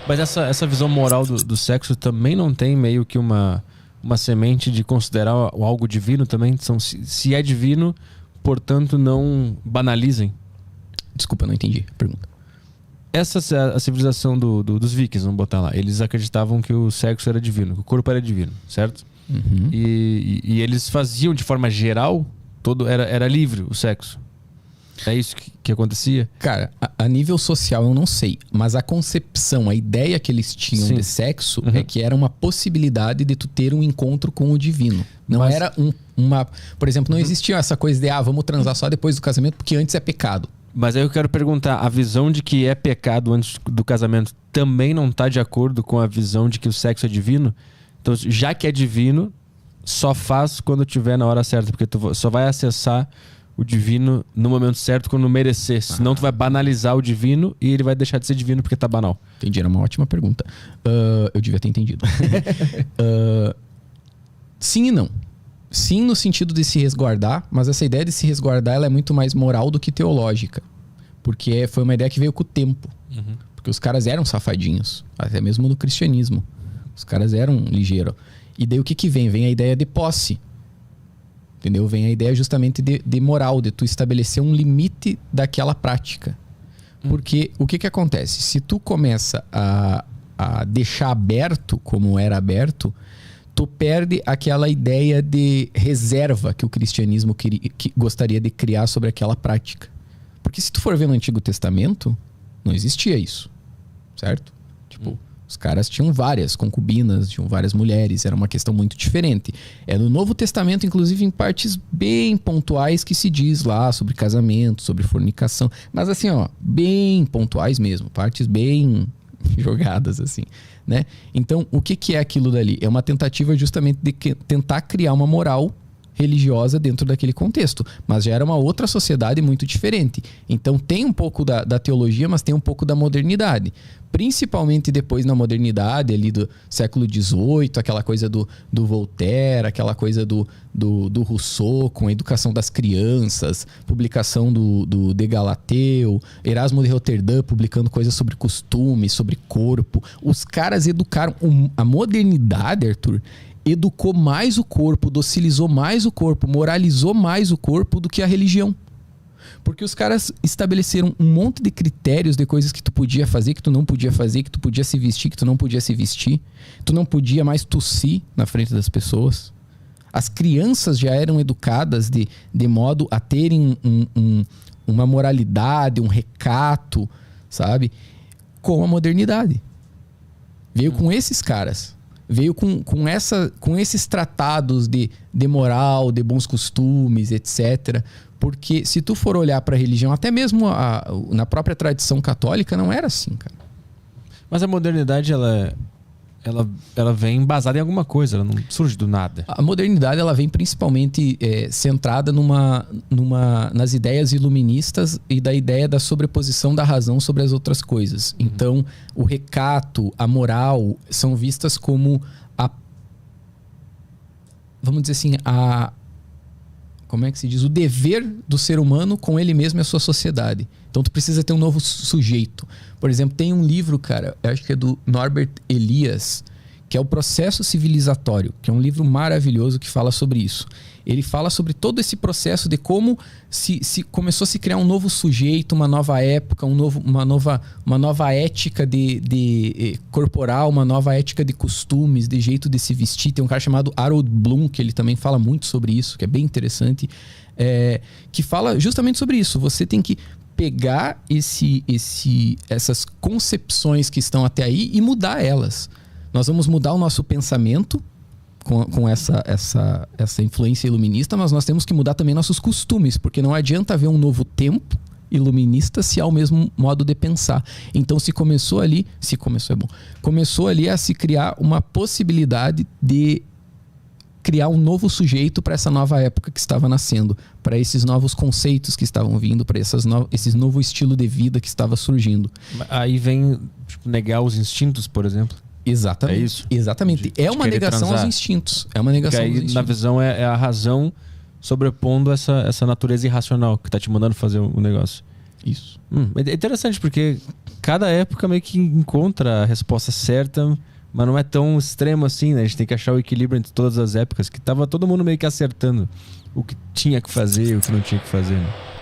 Mas essa visão moral do sexo também não tem meio que uma semente de considerar algo divino também? Se é divino, portanto, não banalizem. Desculpa, eu não entendi a pergunta. A civilização dos vikings, vamos botar lá. Eles acreditavam que o sexo era divino, que o corpo era divino, certo? Uhum. E eles faziam de forma geral, era livre o sexo. É isso que acontecia? Cara, a nível social eu não sei, mas a concepção, a ideia que eles tinham de sexo é que era uma possibilidade de tu ter um encontro com o divino. Não era uma... Por exemplo, não existia essa coisa de vamos transar só depois do casamento porque antes é pecado. Mas aí eu quero perguntar, a visão de que é pecado antes do casamento também não está de acordo com a visão de que o sexo é divino? Então, já que é divino, só faz quando tiver na hora certa, porque tu só vai acessar o divino no momento certo quando merecer. Senão tu vai banalizar o divino e ele vai deixar de ser divino porque tá banal. Entendi, era uma ótima pergunta. Eu devia ter entendido. Sim e não. Sim, no sentido de se resguardar, mas essa ideia de se resguardar ela é muito mais moral do que teológica. Porque foi uma ideia que veio com o tempo. Uhum. Porque os caras eram safadinhos, até mesmo no cristianismo. Os caras eram ligeiros. E daí o que vem? Vem a ideia de posse. Entendeu? Vem a ideia justamente de moral, de tu estabelecer um limite daquela prática. Porque o que acontece? Se tu começa a deixar aberto, como era aberto, tu perde aquela ideia de reserva que o cristianismo que gostaria de criar sobre aquela prática. Porque se tu for ver no Antigo Testamento, não existia isso. Certo? Tipo, os caras tinham várias concubinas, tinham várias mulheres, era uma questão muito diferente. É no Novo Testamento, inclusive, em partes bem pontuais que se diz lá sobre casamento, sobre fornicação. Mas assim, bem pontuais mesmo, partes bem jogadas assim, né? Então, o que é aquilo dali? É uma tentativa justamente de tentar criar uma moral religiosa dentro daquele contexto, mas já era uma outra sociedade muito diferente. Então tem um pouco da teologia, mas tem um pouco da modernidade. Principalmente depois na modernidade ali do século XVIII, aquela coisa do Voltaire, aquela coisa do Rousseau com a educação das crianças, publicação do de Galateu, Erasmo de Roterdã publicando coisas sobre costumes, sobre corpo. Os caras educaram a modernidade, Arthur, educou mais o corpo, docilizou mais o corpo, moralizou mais o corpo do que a religião. Porque os caras estabeleceram um monte de critérios de coisas que tu podia fazer, que tu não podia fazer, que tu podia se vestir, que tu não podia se vestir. Tu não podia mais tossir na frente das pessoas. As crianças já eram educadas de modo a terem uma moralidade, um recato, sabe? Com a modernidade. Veio com esses caras. Veio com esses tratados de moral, de bons costumes, etc. Porque se tu for olhar para a religião, até mesmo na própria tradição católica, não era assim, cara. Mas a modernidade, ela vem embasada em alguma coisa, ela não surge do nada. A modernidade, ela vem principalmente centrada nas ideias iluministas e da ideia da sobreposição da razão sobre as outras coisas. Então, o recato, a moral, são vistas como vamos dizer assim, como é que se diz? O dever do ser humano com ele mesmo e a sua sociedade. Então tu precisa ter um novo sujeito. Por exemplo, tem um livro, cara, eu acho que é do Norbert Elias, que é o Processo Civilizatório, que é um livro maravilhoso que fala sobre isso. Ele fala sobre todo esse processo de como se começou a se criar um novo sujeito, uma nova época, uma nova ética de corporal, uma nova ética de costumes, de jeito de se vestir. Tem um cara chamado Harold Bloom, que ele também fala muito sobre isso, que é bem interessante, que fala justamente sobre isso. Você tem que pegar essas concepções que estão até aí e mudar elas. Nós vamos mudar o nosso pensamento com essa influência iluminista, mas nós temos que mudar também nossos costumes, porque não adianta haver um novo tempo iluminista se há o mesmo modo de pensar. Então começou ali a se criar uma possibilidade de criar um novo sujeito para essa nova época que estava nascendo, para esses novos conceitos que estavam vindo, para esse novo estilo de vida que estava surgindo. Aí vem negar os instintos, por exemplo. Exatamente. É isso? Exatamente. É uma negação aos instintos. É uma negação aos instintos. Na visão é a razão sobrepondo essa natureza irracional que tá te mandando fazer o negócio. Isso. É interessante porque, cada época meio que encontra a resposta certa, mas não é tão extremo assim, né? A gente tem que achar o equilíbrio entre todas as épocas, que tava todo mundo meio que acertando o que tinha que fazer e o que não tinha que fazer, né?